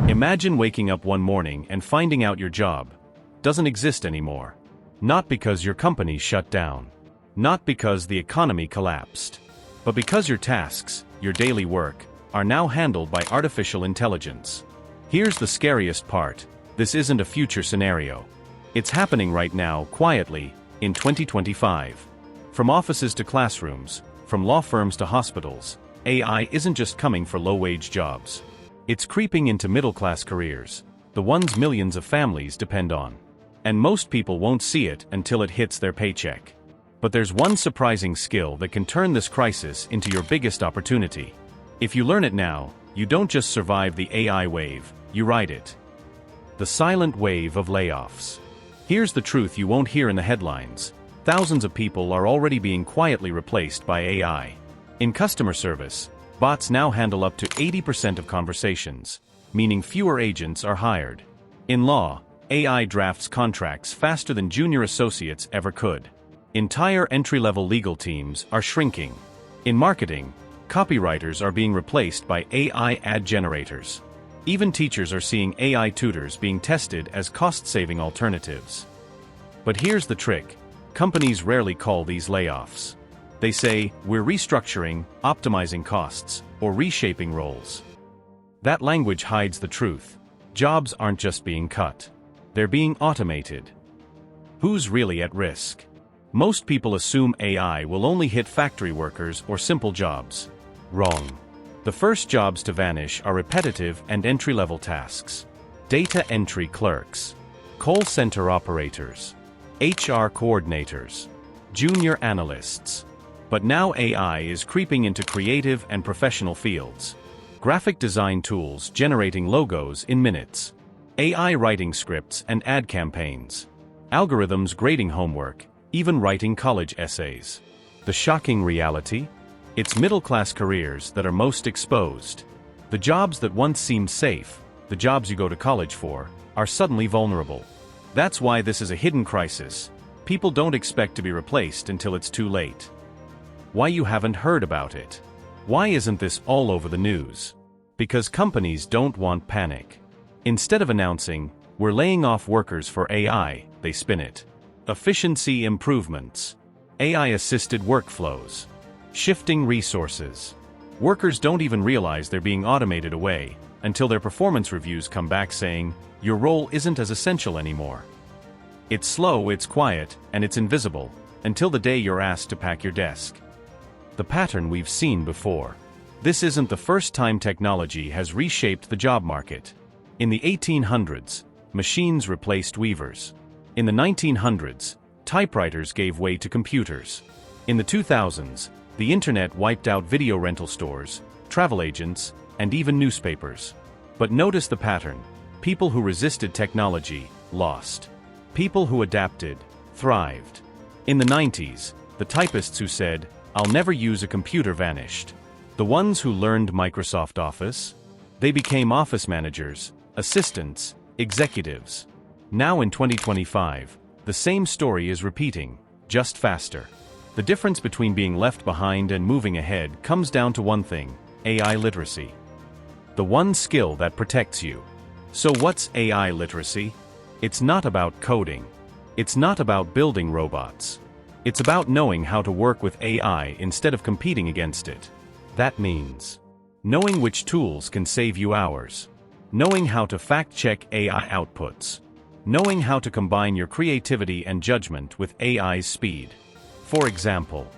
Imagine waking up one morning and finding out your job doesn't exist anymore. Not because your company shut down. Not because the economy collapsed. But because your tasks, your daily work, are now handled by artificial intelligence. Here's the scariest part. This isn't a future scenario. It's happening right now, quietly, in 2025. From offices to classrooms, from law firms to hospitals, AI isn't just coming for low-wage jobs. It's creeping into middle-class careers, the ones millions of families depend on. And most people won't see it until it hits their paycheck. But there's one surprising skill that can turn this crisis into your biggest opportunity. If you learn it now, you don't just survive the AI wave, you ride it. The silent wave of layoffs. Here's the truth you won't hear in the headlines. Thousands of people are already being quietly replaced by AI. In customer service, bots now handle up to 80% of conversations, meaning fewer agents are hired. In law, AI drafts contracts faster than junior associates ever could. Entire entry-level legal teams are shrinking. In marketing, copywriters are being replaced by AI ad generators. Even teachers are seeing AI tutors being tested as cost-saving alternatives. But here's the trick. Companies rarely call these layoffs. They say, we're restructuring, optimizing costs, or reshaping roles. That language hides the truth. Jobs aren't just being cut. They're being automated. Who's really at risk? Most people assume AI will only hit factory workers or simple jobs. Wrong. The first jobs to vanish are repetitive and entry-level tasks. Data entry clerks, call center operators, HR coordinators, junior analysts. But now AI is creeping into creative and professional fields. Graphic design tools generating logos in minutes. AI writing scripts and ad campaigns. Algorithms grading homework, even writing college essays. The shocking reality? It's middle-class careers that are most exposed. The jobs that once seemed safe, the jobs you go to college for, are suddenly vulnerable. That's why this is a hidden crisis. People don't expect to be replaced until it's too late. Why you haven't heard about it? Why isn't this all over the news? Because companies don't want panic. Instead of announcing, we're laying off workers for AI, they spin it. Efficiency improvements. AI-assisted workflows. Shifting resources. Workers don't even realize they're being automated away until their performance reviews come back saying, your role isn't as essential anymore. It's slow, it's quiet, and it's invisible, until the day you're asked to pack your desk. The pattern we've seen before. This isn't the first time technology has reshaped the job market. In the 1800s, machines replaced weavers. In the 1900s, typewriters gave way to computers. In the 2000s, the internet wiped out video rental stores, travel agents, and even newspapers. But notice the pattern. People who resisted technology lost. People who adapted thrived. In the 90s, the typists who said, I'll never use a computer vanished. The ones who learned Microsoft Office? They became office managers, assistants, executives. Now in 2025, the same story is repeating, just faster. The difference between being left behind and moving ahead comes down to one thing: AI literacy. The one skill that protects you. So what's AI literacy? It's not about coding. It's not about building robots. It's about knowing how to work with AI instead of competing against it. That means knowing which tools can save you hours. Knowing how to fact-check AI outputs. Knowing how to combine your creativity and judgment with AI's speed. For example,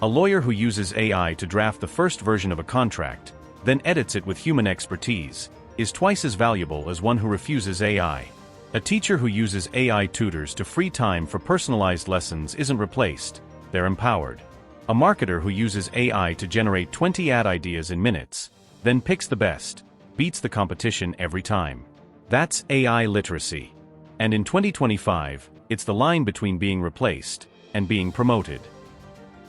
a lawyer who uses AI to draft the first version of a contract, then edits it with human expertise, is twice as valuable as one who refuses AI. A teacher who uses AI tutors to free time for personalized lessons isn't replaced, they're empowered. A marketer who uses AI to generate 20 ad ideas in minutes, then picks the best, beats the competition every time. That's AI literacy. And in 2025, it's the line between being replaced and being promoted.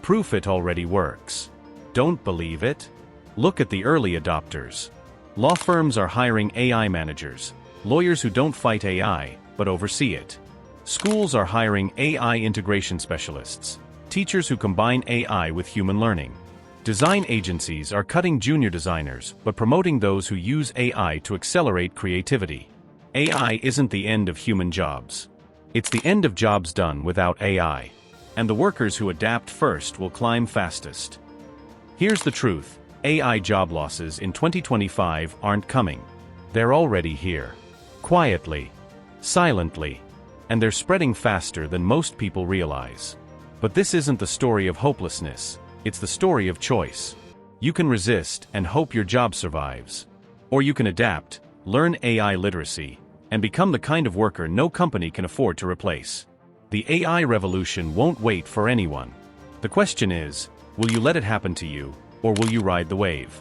Proof it already works. Don't believe it? Look at the early adopters. Law firms are hiring AI managers, lawyers who don't fight AI, but oversee it. Schools are hiring AI integration specialists, teachers who combine AI with human learning. Design agencies are cutting junior designers but promoting those who use AI to accelerate creativity. AI isn't the end of human jobs. It's the end of jobs done without AI. And the workers who adapt first will climb fastest. Here's the truth: AI job losses in 2025 aren't coming. They're already here. Quietly. Silently. And they're spreading faster than most people realize. But this isn't the story of hopelessness. It's the story of choice. You can resist and hope your job survives. Or you can adapt, learn AI literacy, and become the kind of worker no company can afford to replace. The AI revolution won't wait for anyone. The question is, will you let it happen to you, or will you ride the wave?